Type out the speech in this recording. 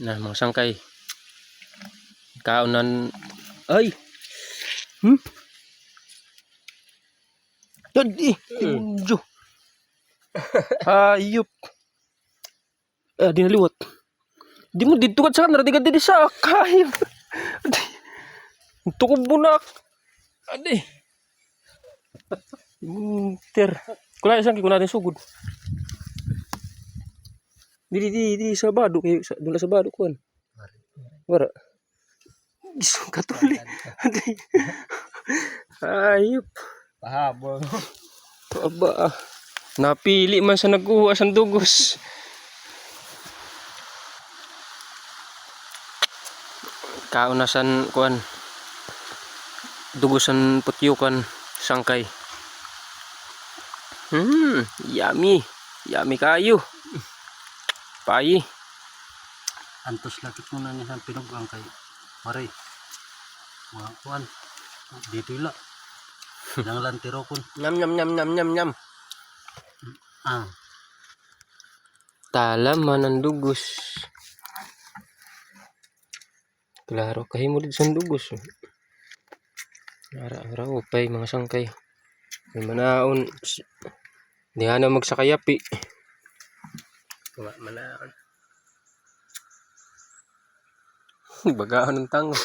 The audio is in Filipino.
Na mga sangkay. Kaunan ay. Dadi, injo. Hayop. Di naliwat. Di mo dito ka sana, di ka di sa hayop. Tukob bunak. Adi. Ter. Kula isang kiko natin sugod. Di sa bado kay dula sa bado kuan. Wara. Isong katuli. Adi. Hayop. Pahabol. Aba. Napili man sa nagkuha sa dugos. Kaunasan kuan. Dugusan putyukan sangkay. Yummy. Yummy kayo. Pai. Antos lakit mo na niya pinugang kay Maray. Mga kuan. Dito ila. Nang lantiro kun. Nyam. Talaman ang dugos. Klaro kahimo dito sa dugos. Ara upay mga sangkay. May manaon. Di nga na magsakayapi. Manaon. Bagahan ng tango.